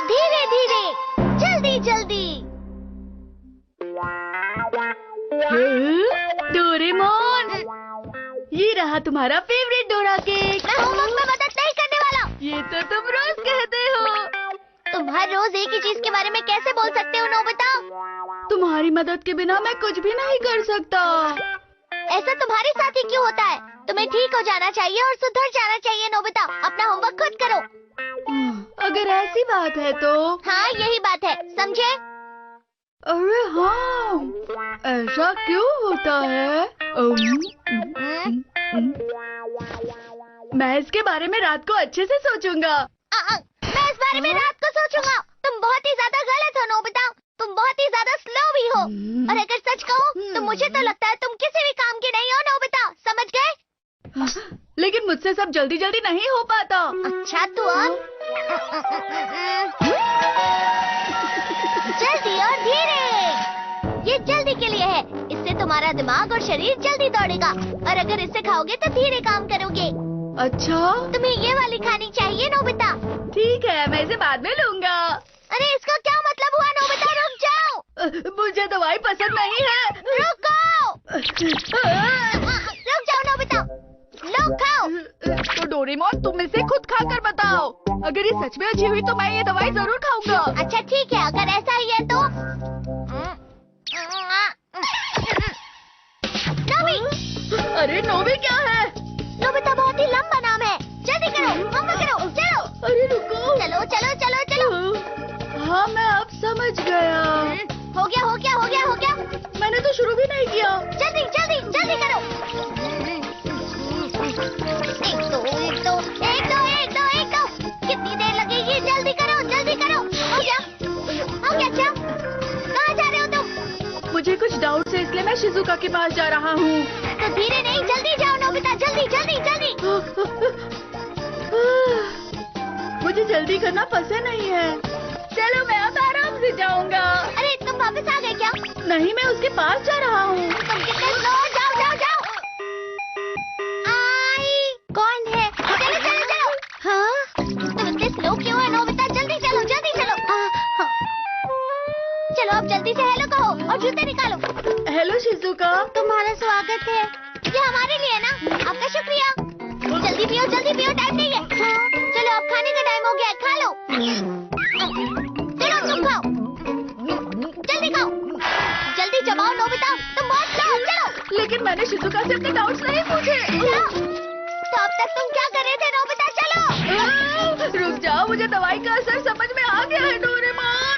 धीरे धीरे, जल्दी जल्दी। डोरेमोन, ये रहा तुम्हारा फेवरेट डोरा केक। मैं होमवर्क में मदद नहीं करने वाला। ये तो तुम रोज कहते हो। तुम हर रोज एक ही चीज के बारे में कैसे बोल सकते हो नोबिता? तुम्हारी मदद के बिना मैं कुछ भी नहीं कर सकता। ऐसा तुम्हारे साथ ही क्यों होता है? तुम्हें ठीक हो जाना चाहिए और सुधर जाना चाहिए नोबिता। अपना होमवर्क खुद करो। अगर ऐसी बात है तो। हाँ, यही बात है, समझे? अरे हाँ, ऐसा क्यों होता है? मैं इसके बारे में रात को अच्छे से सोचूंगा। मैं इस बारे में रात को सोचूंगा। तुम बहुत ही ज्यादा गलत हो नोबिता। तुम बहुत ही ज्यादा स्लो भी हो। और अगर सच कहूँ तो मुझे तो लगता है तुम किसी भी काम के नहीं हो नोबिता, समझ गए? लेकिन मुझसे सब जल्दी जल्दी नहीं हो पाता। अच्छा तो अब जल्दी और धीरे। ये जल्दी के लिए है। इससे तुम्हारा दिमाग और शरीर जल्दी दौड़ेगा। और अगर इसे खाओगे तो धीरे काम करोगे। अच्छा, तुम्हें ये वाली खानी चाहिए नोबिता। ठीक है, मैं इसे बाद में लूंगा। अरे इसका क्या मतलब हुआ नोबिता? रुक जाओ। मुझे दवाई पसंद नहीं है। रुको। रुक जाओ नोबिता। लो खाओ। तो डोरेमोन, तुम इसे खुद खा कर बताओ। अगर ये सच में अच्छी हुई तो मैं ये दवाई जरूर खाऊंगा। अच्छा ठीक है, अगर ऐसा ही है तो। नोबी। अरे नोबी क्या है? नोबिता बहुत ही लंबा नाम है। जल्दी करो, होमवर्क करो, चलो। अरे रुको। चलो चलो चलो चलो। हाँ, मैं अब समझ गया। हो गया हो गया हो गया हो गया। मैंने तो शुरू भी नहीं किया। जल्दी जल्दी जल्दी करो। एक दो एक दो एक दो एक दो एक दो। कितनी देर लगेगी? जल्दी करो जल्दी करो। हो गया चल। कहाँ जा रहे हो तुम? मुझे कुछ डाउट है, इसलिए मैं शिजुका के पास जा रहा हूँ। तो धीरे नहीं, जल्दी जाओ नोबिता, जल्दी जल्दी जल्दी। मुझे जल्दी करना पसंद नहीं है। चलो, मैं अब आराम से जाऊंगा। अरे तुम वापस आ गए क्या? नहीं, मैं उसके पास जा रहा हूँ। तुम कितने स्लो हो? जाओ जाओ जाओ। आई कौन है? चलो चलो चलो। हाँ, तुम इतने स्लो क्यों है नोबिता? जल्दी चलो जल्दी चलो। चलो अब जल्दी से हेलो कहो और जूते निकालो। Hello Shizuka. तुम्हारा स्वागत है। ये हमारे लिए ना, आपका शुक्रिया। जल्दी पियो, टाइम नहीं है। चलो अब खाने का टाइम हो गया है, खा लो। चलो तुम खाओ, जल्दी खाओ। जल्दी चबाओ नोबिता, तुम बहुत स्लो हो। चलो। लेकिन मैंने शिजुका से अपने डाउट्स नहीं पूछे। तो अब तक तुम क्या कर रहे थे नोबिता? चलो। रुक जाओ, मुझे दवाई का असर समझ में आ गया है डोरेमोन।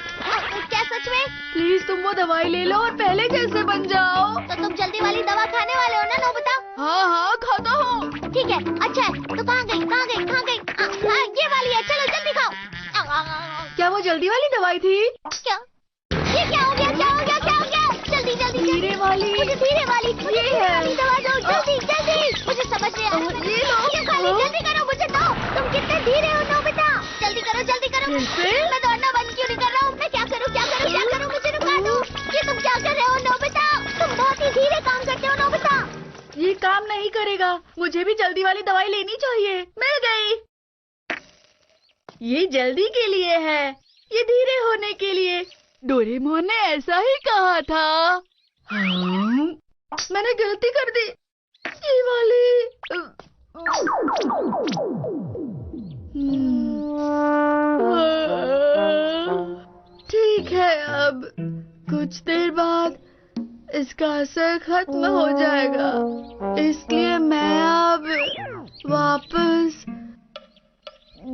क्या सच में? प्लीज तुम वो दवाई ले लो और पहले जैसे बन जाओ। तो तुम जल्दी वाली दवा खाने वाले हो ना नोबिता? हाँ हाँ, खाता हूँ। ठीक है, अच्छा है। तो कहाँ गई? ये वाली है, चलो जल्दी खाओ। क्या वो जल्दी वाली दवाई थी? क्या? ये क्या हो गया? जल्दी जल्दी धीरे वाली। मुझे धीरे वाली है। दवा दो, जल्दी जल्दी। मुझे समझ नहीं आ रहा। ये लो। क्यों खाली? जल्दी करो, मुझे दो। तुम कितने धीरे हो नोबिता? जल्दी करो जल्दी करो। कैसे? मैं दौड़ना बंद क्यों नहीं कर रहा हूँ? मैं क्या करूँ? मुझे रुका दो। ये तुम क्या कर रहे हो नोबिता? तुम बहुत ही धीरे काम करते हो नोबिता। ये काम नहीं करेगा। मुझे भी जल्दी वाली दवाई लेनी चाहिए। मिल गई। ये जल्दी के लिए है, ये धीरे होने के लिए। डोरेमोन ने ऐसा ही कहा था। हाँ, मैंने गलती कर दी। ये वाली। ठीक है, अब कुछ देर बाद इसका असर खत्म हो जाएगा, इसलिए मैं अब वापस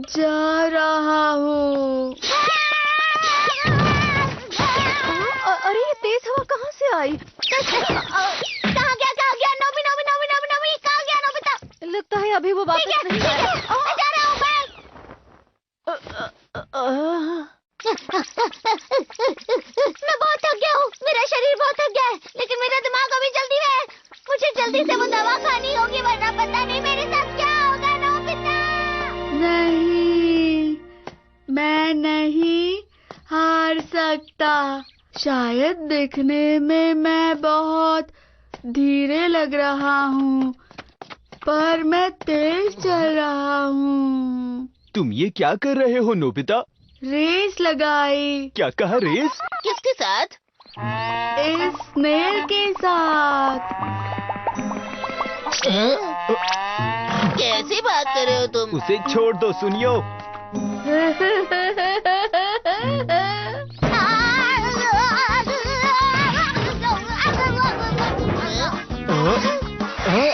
जा रहा हूँ। अरे ये तेज हवा कहाँ से आई? कहाँ गया? नोबी कहाँ गया नोबिता? लगता है अभी वो वापस नहीं आया। मैं जा रहा हूँ। मैं बहुत थक गया हूँ। मेरा शरीर बहुत थक गया है, लेकिन मेरा दिमाग अभी जल्दी है। मुझे जल्दी से वो दवा खानी होगी, वरना पता नहीं मेरे साथ क्या होगा नोबिता। नहीं, मैं नहीं हार सकता। शायद दिखने में मैं बहुत धीरे लग रहा हूँ, पर मैं तेज चल रहा हूँ। तुम ये क्या कर रहे हो नोबिता? रेस लगाई। क्या कहा, रेस? किसके साथ? इस स्नेल के साथ। कैसी बात कर रहे हो तुम? उसे छोड़ दो, सुनियो।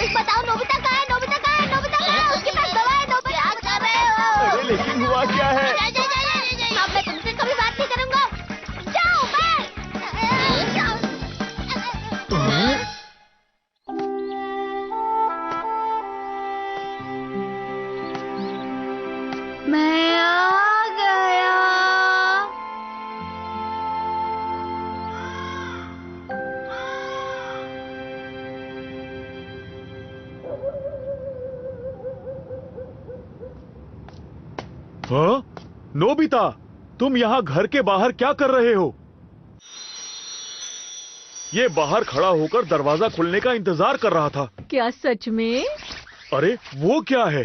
बताओ नोबिता कहाँ है? नोबिता कहाँ है? नोबिता कहाँ है? उसके पास दवा है। नोबिता, क्या कर रहे हो? अरे लेकिन हुआ क्या है? अब मैं तुमसे कभी बात नहीं करूंगा। जाओ मैं आ गया। हाँ? नोबिता, तुम यहाँ घर के बाहर क्या कर रहे हो? ये बाहर खड़ा होकर दरवाजा खुलने का इंतजार कर रहा था। क्या सच में? अरे वो क्या है?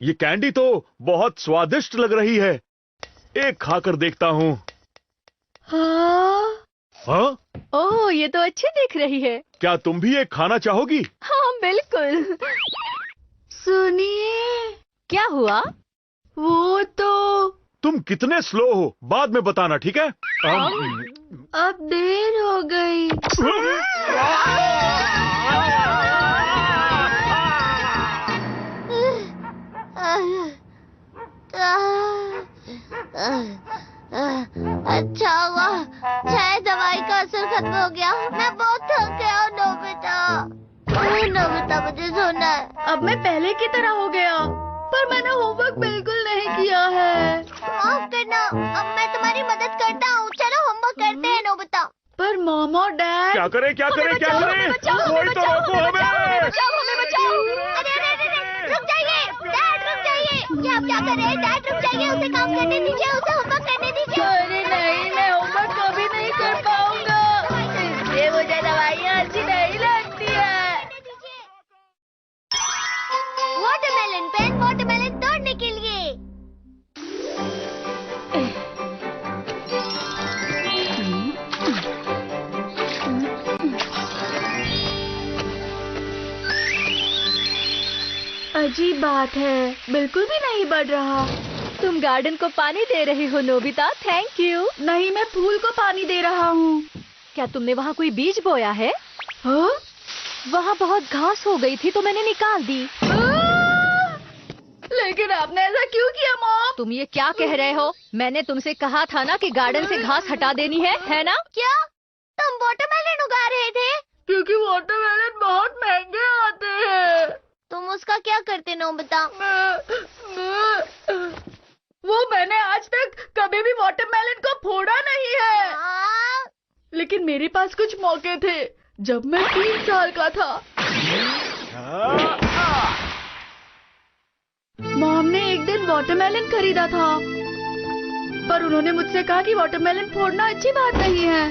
ये कैंडी तो बहुत स्वादिष्ट लग रही है। एक खाकर देखता हूँ। हाँ? हाँ? ओह, ये तो अच्छी दिख रही है। क्या तुम भी एक खाना चाहोगी? हाँ बिल्कुल। सुनिए। क्या हुआ? वो तो तुम कितने स्लो हो, बाद में बताना, ठीक है? अब देर हो गई। अच्छा हुआ, शायद दवाई का असर खत्म हो गया। मैं बहुत थक गया हूँ नोबिता। नोबिता, मुझे सोना है। अब मैं पहले की तरह हो गया, पर मैंने होमवर्क बिल्कुल नहीं किया है। माफ करना, अब मैं तुम्हारी मदद करता हूँ। चलो होमवर्क करते हैं नोबिता। पर मॉम और डैड। क्या करें, क्या करें, क्या करें? कोई तो रोको हमें! अरे अरे अरे, रुक जाइए डैड, रुक जाइए। क्या आप क्या कर रहे हैं डैड? रुक जाइए, उसे काम करने दीजिए, उसे होमवर्क करने दीजिए। अरे नहीं, मैं होमवर्क कभी नहीं कर पाऊंगा, इसलिए मुझे दवाइयाँ अच्छी नहीं लगती है। वाटरमेलन पेन, वाटरमेलन तोड़ने के लिए। अजीब बात है, बिल्कुल भी नहीं बढ़ रहा। तुम गार्डन को पानी दे रही हो नोबिता, थैंक यू। नहीं, मैं फूल को पानी दे रहा हूँ। क्या तुमने वहाँ कोई बीज बोया है? हाँ? वहाँ बहुत घास हो गई थी तो मैंने निकाल दी। लेकिन आपने ऐसा क्यों किया मॉम? तुम ये क्या कह रहे हो? मैंने तुमसे कहा था ना कि गार्डन से घास हटा देनी है ना? क्या तुम वाटरमेलन उगा रहे थे? क्योंकि वाटरमेलन बहुत महंगे आते हैं। तुम उसका क्या करते नोबिता? वो मैंने आज तक कभी भी वाटरमेलन को फोड़ा नहीं है। हाँ? लेकिन मेरे पास कुछ मौके थे जब मैं 3 साल का था। मॉम ने एक दिन वाटरमेलन खरीदा था, पर उन्होंने मुझसे कहा कि वाटरमेलन फोड़ना अच्छी बात नहीं है।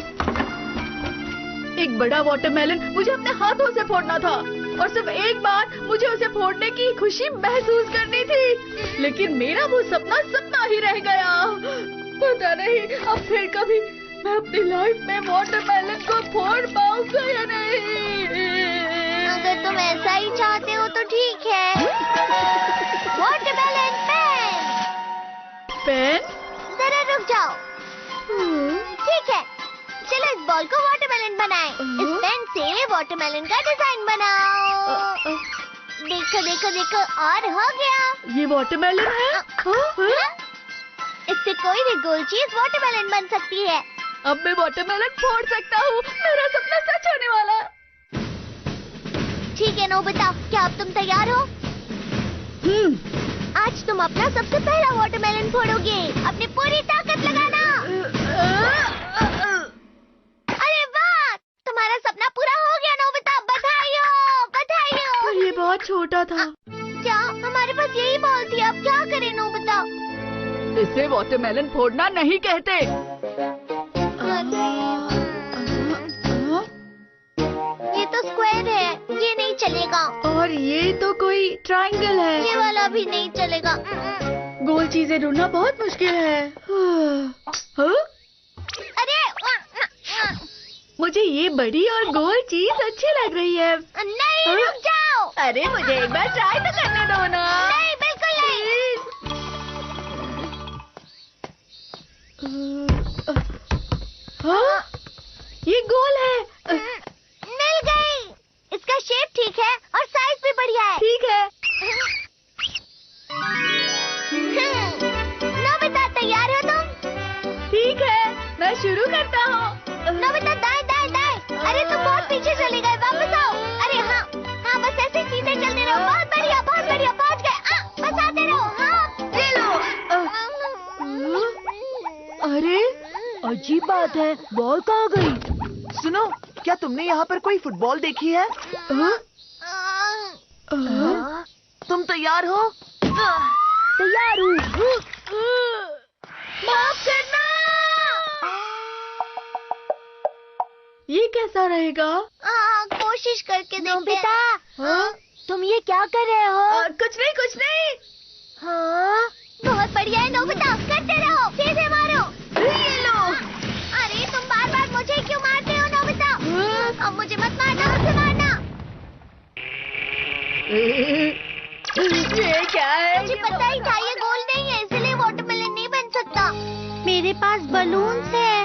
एक बड़ा वाटरमेलन मुझे अपने हाथों से फोड़ना था और सिर्फ एक बार मुझे उसे फोड़ने की खुशी महसूस करनी थी। लेकिन मेरा वो सपना सपना ही रह गया। पता नहीं अब फिर कभी मैं अपनी लाइफ में वाटरमेलन को फोड़ पाऊंगा या नहीं। अगर तुम ऐसा ही चाहते हो तो ठीक है। Watermelon pen. पेन? जरा रुक जाओ। ठीक है, चलो इस बॉल को वाटरमेलन बनाएं। इस पेन से वाटरमेलन का डिजाइन बनाओ। देखो देखो देखो, और हो गया। ये वाटरमेलन है? हाँ? इससे कोई भी गोल चीज वाटरमेलन बन सकती है। अब मैं वाटरमेलन फोड़ सकता हूँ। मेरा सपना सच होने वाला। ठीक है नोबिता, क्या अब तुम तैयार हो? आज तुम अपना सबसे पहला वाटरमेलन फोड़ोगे। अपनी पूरी ताकत लगाना। अरे वाह, तुम्हारा सपना पूरा हो गया नोबिता। बधाई हो, बधाई हो। पर ये बहुत छोटा था। क्या हमारे पास यही बॉल थी? अब क्या करें नोबिता? इसे वाटरमेलन फोड़ना नहीं कहते। ये तो स्क्वायर है, ये नहीं चलेगा। और ये तो कोई ट्रायंगल है। ये वाला भी नहीं चलेगा। गोल चीजें ढूंढना बहुत मुश्किल है। हाँ? अरे मुझे ये बड़ी और गोल चीज अच्छी लग रही है। नहीं, रुक जाओ। अरे मुझे एक बार ट्राई तो करने दो ना। नहीं, बिल्कुल नहीं। हाँ? ये गोल है। मिल गई। इसका शेप ठीक है और साइज भी बढ़िया है। ठीक है। नोबिता, तैयार हो तुम? ठीक है, मैं शुरू करता हूँ। नोबिता, दाएं दाएं दाएं। अरे तुम बहुत पीछे चले गए, वापस आओ। अरे हाँ हाँ, बस ऐसे सीधे चलते रहो। बहुत बढ़िया, पहुँच गए। बस आते रहो। हाँ, ले लो। अरे अजीब बात है, बॉल कहाँ गई? सुनो, क्या तुमने यहाँ पर कोई फुटबॉल देखी है? तुम तैयार हो? तैयार हूँ। माफ करना। ये कैसा रहेगा? कोशिश करके देखते हैं। नोबिता, हाँ? तुम ये क्या कर रहे हो? कुछ नहीं। हाँ, बहुत बढ़िया है नोबिता, करते रहो, सीधे मारो। ये लो। अरे तुम बार-बार मुझे क्यों मारते हो नोबिता? अब मुझे मत मारना, मुझसे मारना। ये क्या है? मुझे पता ही था ये गोल नहीं है, इसलिए वाटरमेलन नहीं बन सकता। मेरे पास बलून है।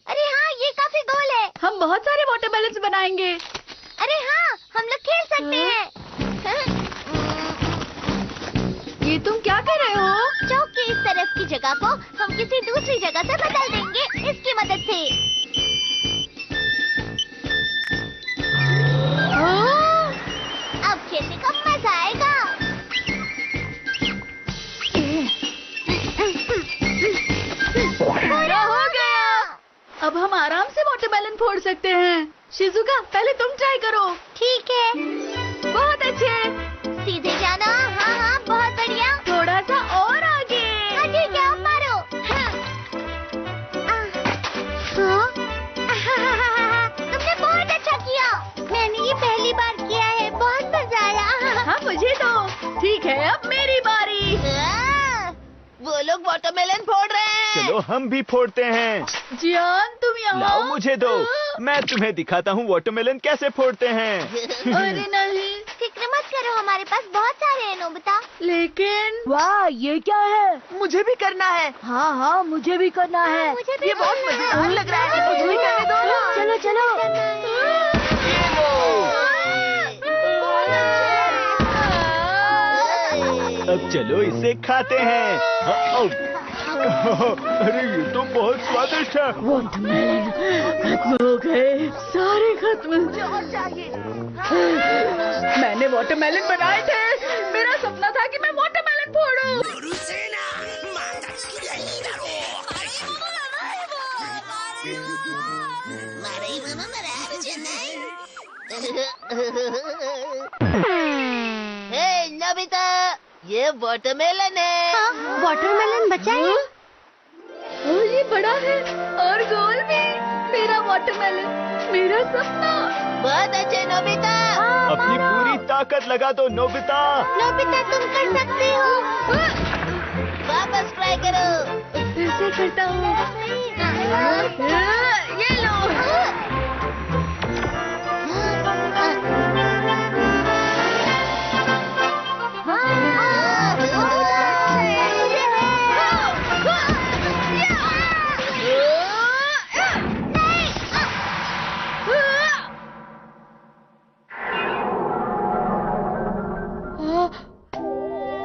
अरे हाँ, ये काफी गोल है। हम बहुत सारे वाटरमेलन्स बनाएंगे। अरे हाँ, हम लोग खेल सकते हैं। ये तुम क्या कर रहे हो? चौक के इस तरफ की जगह को हम किसी दूसरी जगह से बदल देंगे इसकी मदद से। अब खेलने का मजा आएगा। पूरा हो गया। अब हम आराम से वाटरमेलन फोड़ सकते हैं। शिजुका, पहले तुम ट्राई करो। ठीक है, बहुत अच्छे। सीधे जाना। हाँ हाँ, बहुत बढ़िया। थोड़ा सा और आगे। हाँ ठीक है, अब मारो। तुमने बहुत अच्छा किया। मैंने ये पहली बार किया है, बहुत मजा आया। हाँ, मुझे तो। ठीक है, अब मेरी बारी। वो लोग वाटरमेलन फोड़ रहे हैं। चलो हम भी फोड़ते हैं। जियान, तुम यहाँ। लाओ मुझे दो, मैं तुम्हें दिखाता हूँ वाटरमेलन कैसे फोड़ते हैं। अरे नहीं। फिक्र मत करो, हमारे पास बहुत सारे हैं नोबिता। लेकिन वाह, ये क्या है? मुझे भी करना है। हाँ, मुझे भी करना है। मुझे भी ये बहुत करना है। मजेदार लग रहा है। मुझे भी करने दो ना। चलो चलो। ये लो। अब चलो इसे खाते हैं। अरे ये तो बहुत स्वादिष्ट है। वाटरमेलन खत्म हो गए, सारे खत्म। मैंने वाटरमेलन बनाए थे। मेरा सपना था कि मैं वाटरमेलन फोड़ूं। हे नोबिता, ये वाटरमेलन है। वाटरमेलन बचा है। और ये बड़ा है और गोल भी। मेरा वाटरमेलन, मेरा सपना। बहुत अच्छे नोबिता। अपनी पूरी ताकत लगा दो नोबिता। नोबिता, तुम कर सकते हो। वापस ट्राई करो। फिर से करता हूँ। ये लो।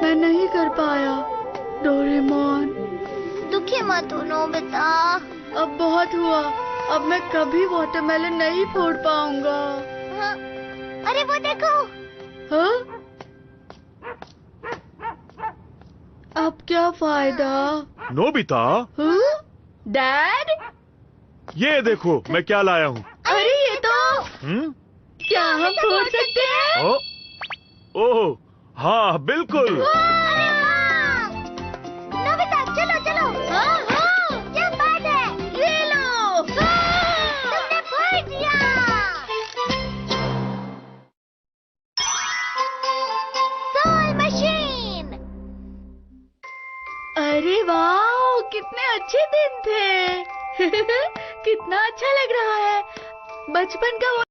मैं नहीं कर पाया। डोरेमोन, दुखी मत हो नोबिता। अब बहुत हुआ। अब मैं कभी वाटरमेलन नहीं फोड़ पाऊंगा। हाँ, अरे वो देखो। हाँ? अब क्या फायदा? नोबिता, हाँ? डैड? ये देखो मैं क्या लाया हूँ। अरे ये तो क्या हम फोड़ सकते हैं? ओह हाँ बिल्कुल। अरे वाह! नोबिता, चलो चलो। हाँ हाँ, क्या बात है। ये लो। तुमने फोड़ दिया। Soul machine. अरे वाह, कितने अच्छे दिन थे। कितना अच्छा लग रहा है, बचपन का वो।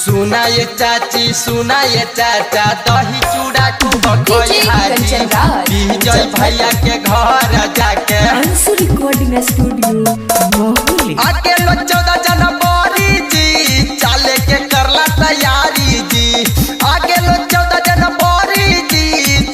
सुना ये चाची सुना ये चाचा, दही चूड़ा खूब खोई हाजी, विजय भैया के घर जाके अंशु रिकॉर्डिंग स्टूडियो आके लो 14 जनवरी जी, चाले के करला तैयारी जी। आगे लो 14 जनवरी जी,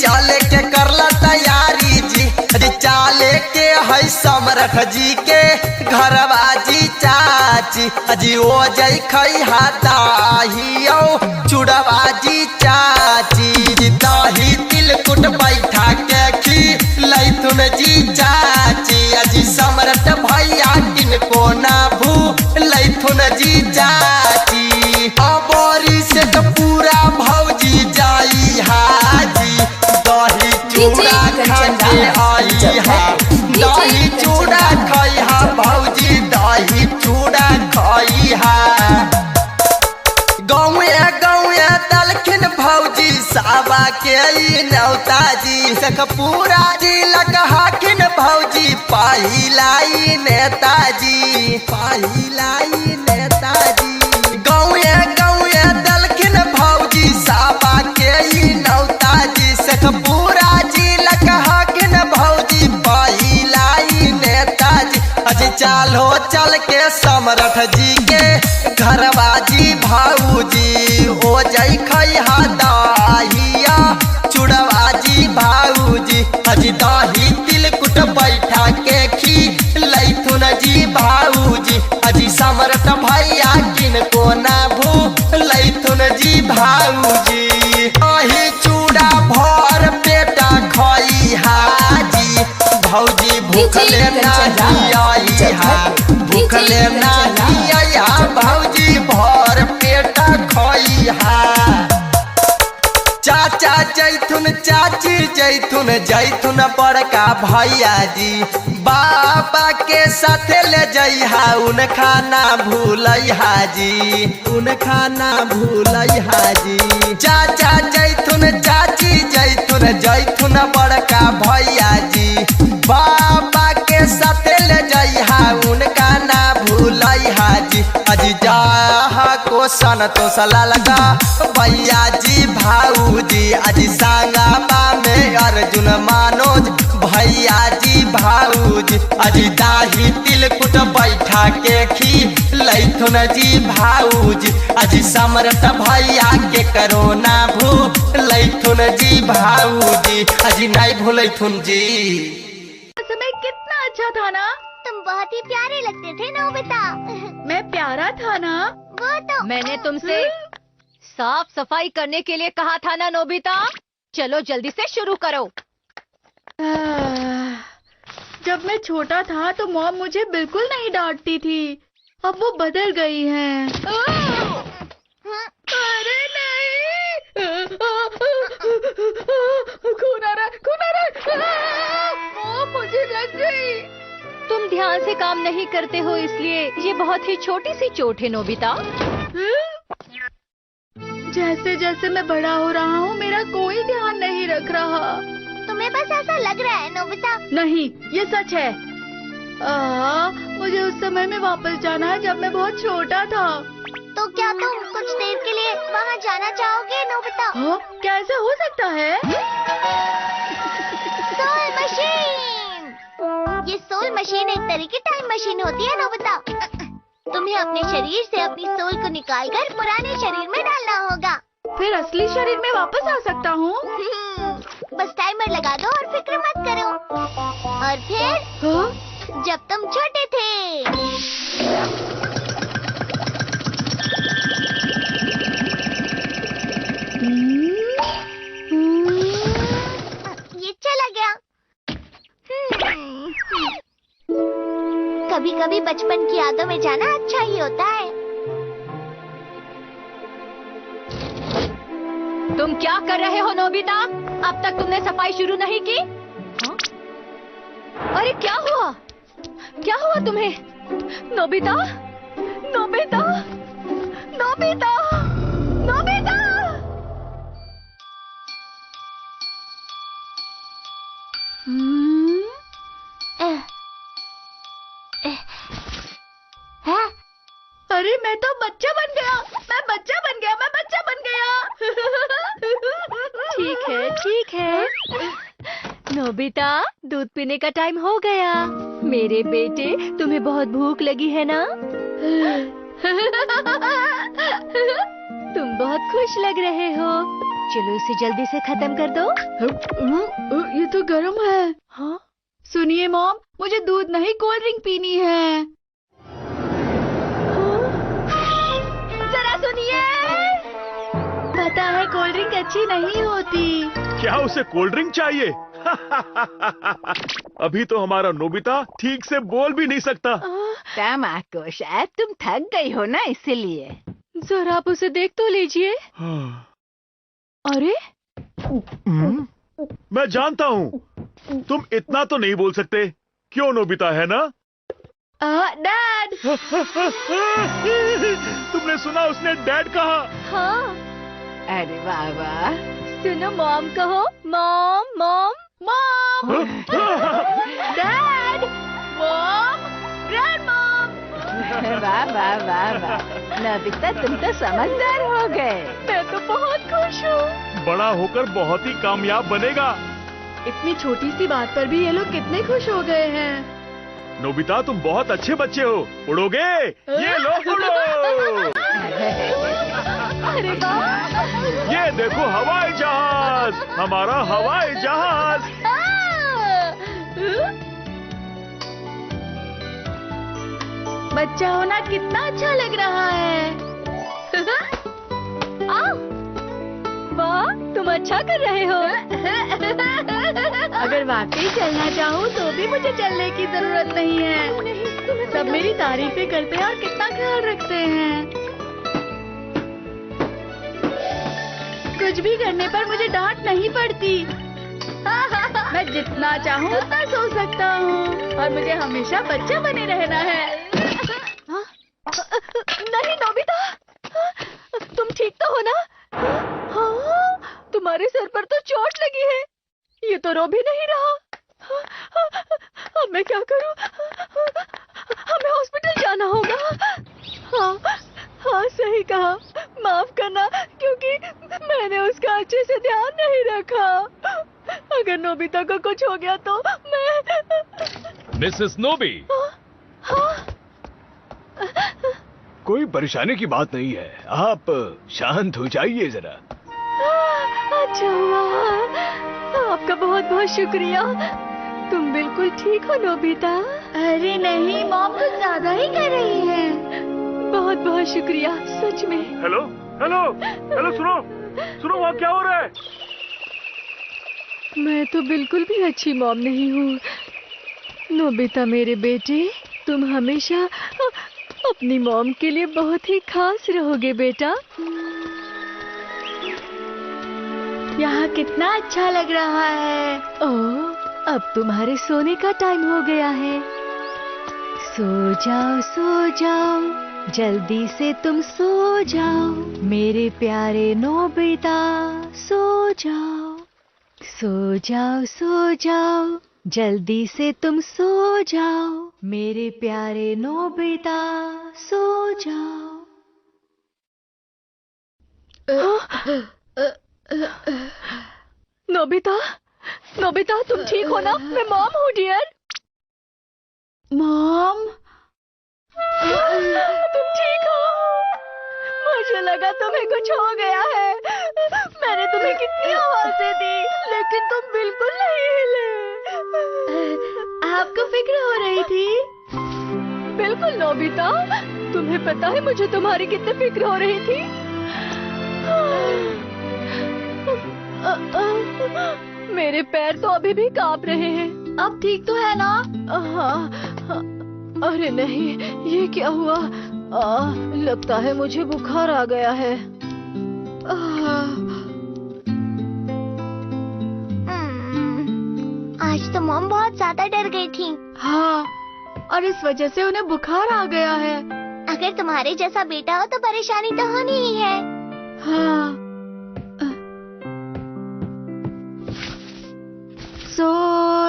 चाले के करला तैयारी जी। अरे चाले के है समरथ जी के घरवाजी चाची, अजी ओ जई खई हादाहियो चुड़वाजी चाची। दाही तिलकुट बैठा के खी लैथुन जी चाची, अजी समरथ भैया किनको ना भू लैथुन जी चाची। अबोरी से तो पूरा भौजी जाई हाजी, दही चूड़ा खाके आई हा, दही चूड़ा खाई हा भौजी, दही चूड़ा खाई हा। गौए गौए दलखिन भौजी सावा के नौता जी, सखपुरा जिला कहाखिन भौजी, पहिलाई नेताजी, पहिलाई नेताजी। गौए गौए दलखिन भौजी सावा के नौता जी, सखपुरा जिला कहाखिन भौजी, पहिलाई नेताजी। अजी चालो चल के समरथ जी के घरवाजी भाऊजी, ओ जई खई हादाहिया चुड़वाजी भाऊजी। अजी दाही तिलकुट बैठा के खी लैथुन जी भाऊजी, अजी समरथ भैया किनको ना भू लैथुन जी भाऊजी। दाही चूड़ा भर पेटा खई हाजी, भौजी भूखले नहीं आई हा, भूखले नहीं आई हा भौजी, भर पेटा खई हा। चाचा जैथुन चाची जैथुन, जैथुन बड़का भैया जी, बाबा के साथे ले जइहा, उनखा ना भूलई हाजी, उनखा ना भूलई हाजी। चाचा जैथुन चाची जैथुन, जैथुन बड़का भैया जी, बाबा के साथे ले जइहा, उनका ना भूलई हाजी। अजी जाहा को सन तो सला लगा भैया जी भाऊजी, अजी सांगाबा में अर्जुन मनोज भैया जी भाऊजी। अजी दाही तिलकुट बैठा के खी लैथुन जी भाऊजी, अजी समरथ भैया के करो ना भू लैथुन जी भाऊजी, अजी नहीं भूलैथुन जी। समय कितना अच्छा था ना। तुम बहुत ही प्यारे लगते थे नोबिता। मैं प्यारा था ना। वो तो मैंने तुमसे साफ सफाई करने के लिए कहा था ना नोबिता। चलो जल्दी से शुरू करो। जब मैं छोटा था तो मॉम मुझे बिल्कुल नहीं डांटती थी, अब वो बदल गई हैं। अरे नहीं, खून आ रहा, खून आ रहा। मॉम मुझे लग गई। तुम ध्यान से काम नहीं करते हो, इसलिए ये बहुत ही छोटी सी चोट है नोबिता। जैसे जैसे मैं बड़ा हो रहा हूँ मेरा कोई ध्यान नहीं रख रहा। तुम्हें बस ऐसा लग रहा है नोबिता। नहीं, ये सच है। मुझे उस समय में वापस जाना है जब मैं बहुत छोटा था। तो क्या तुम कुछ देर के लिए वहाँ जाना चाहोगे नोबिता? क्या ऐसा हो सकता है? Soul machine. ये सोल मशीन एक तरह की टाइम मशीन होती है नोबिता। तुम्हें अपने शरीर से अपनी सोल को निकालकर पुराने शरीर में डालना होगा। फिर असली शरीर में वापस आ सकता हूँ? बस टाइमर लगा दो और फिक्र मत करो। और फिर जब तुम छोटे थे। ये चला गया। कभी कभी बचपन की यादों में जाना अच्छा ही होता है। तुम क्या कर रहे हो नोबिता? अब तक तुमने सफाई शुरू नहीं की? अरे क्या हुआ? क्या हुआ तुम्हें? Nobita, Nobita, Nobita, Nobita! है? अरे मैं तो बच्चा बन गया, मैं बच्चा बन गया, मैं बच्चा बन गया। ठीक है नोबिता, दूध पीने का टाइम हो गया। मेरे बेटे, तुम्हें बहुत भूख लगी है ना? तुम बहुत खुश लग रहे हो। चलो इसे जल्दी से खत्म कर दो। ये तो गर्म है। हाँ? सुनिए मॉम, मुझे दूध नहीं कोल्ड ड्रिंक पीनी है। जरा सुनिए। पता है कोल्ड ड्रिंक अच्छी नहीं होती। क्या उसे कोल्ड ड्रिंक चाहिए? अभी तो हमारा नोबिता ठीक से बोल भी नहीं सकता। तमाको, शायद तुम थक गई हो ना, इसीलिए। जरा आप उसे देख तो लीजिए। अरे मैं जानता हूँ, तुम इतना तो नहीं बोल सकते। क्यों नोबिता, है ना? डैड। तुमने सुना, उसने डैड कहा। हाँ, अरे वाह वाह। सुनो मॉम कहो। Mom mom mom, dad, mom, grand mom. वाह वाह वाह वाह, नोबिता तुम तो समझदार हो गए। मैं तो बहुत खुश हूँ। बड़ा होकर बहुत ही कामयाब बनेगा। इतनी छोटी सी बात पर भी ये लोग कितने खुश हो गए हैं। नोबिता, तुम बहुत अच्छे बच्चे हो। उड़ोगे? ये लो, उड़ो। अरे वाह। ये देखो हवाई जहाज, हमारा हवाई जहाज। बच्चा होना कितना अच्छा लग रहा है। वाह, तुम अच्छा कर रहे हो। अगर वाकई चलना चाहूँ तो भी मुझे चलने की जरूरत नहीं है। सब मेरी तारीफें करते हैं और कितना ख्याल रखते हैं। कुछ भी करने पर मुझे डांट नहीं पड़ती। मैं जितना चाहूँ उतना सो सकता हूँ और मुझे हमेशा बच्चा बने रहना है। नहीं नोबिता, तुम ठीक तो हो ना? हाँ, तुम्हारे सर पर तो चोट लगी है। ये तो रो भी नहीं रहा। अब मैं क्या करूं? हमें हॉस्पिटल जाना होगा। हाँ, सही कहा। माफ करना, क्योंकि मैंने उसका अच्छे से ध्यान नहीं रखा। अगर नोबिता को कुछ हो गया तो मैं। मिसेस नोबी, कोई परेशानी की बात नहीं है। आप शांत हो जाइए जरा। अच्छा हुआ, आपका बहुत बहुत शुक्रिया। तुम बिल्कुल ठीक हो नोबिता। अरे नहीं मॉम, कुछ ज्यादा ही कर रही है। बहुत बहुत शुक्रिया, सच में। हेलो हेलो हेलो, सुनो, वहाँ क्या हो रहा है? मैं तो बिल्कुल भी अच्छी मॉम नहीं हूँ। नोबिता मेरे बेटे, तुम हमेशा अपनी मॉम के लिए बहुत ही खास रहोगे बेटा। यहाँ कितना अच्छा लग रहा है। ओह, अब तुम्हारे सोने का टाइम हो गया है। सो जाओ, जल्दी से तुम सो जाओ मेरे प्यारे नोबिता। सो जाओ, जल्दी से तुम सो जाओ मेरे प्यारे नोबिता। सो जाओ। नोबिता, तुम ठीक हो ना? मैं मॉम हूँ डियर। मॉम, तुम ठीक हो? मुझे लगा तुम्हें कुछ हो गया है। मैंने तुम्हें कितनी आवाजें दी, लेकिन तुम बिल्कुल नहीं हिले। आपको फिक्र हो रही थी? बिल्कुल नोबिता, तुम्हें पता है मुझे तुम्हारी कितनी फिक्र हो रही थी। मेरे पैर तो अभी भी कांप रहे हैं। अब ठीक तो है ना? हाँ, अरे नहीं, ये क्या हुआ? लगता है मुझे बुखार आ गया है। आज तो मॉम बहुत ज्यादा डर गई थी। हाँ, और इस वजह से उन्हें बुखार आ गया है। अगर तुम्हारे जैसा बेटा हो तो परेशानी तो होनी ही है। हाँ। सो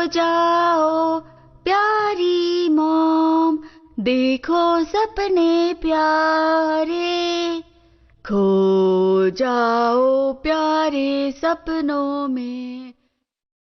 जाओ प्यारी मॉम, देखो सपने प्यारे, खो जाओ प्यारे सपनों में।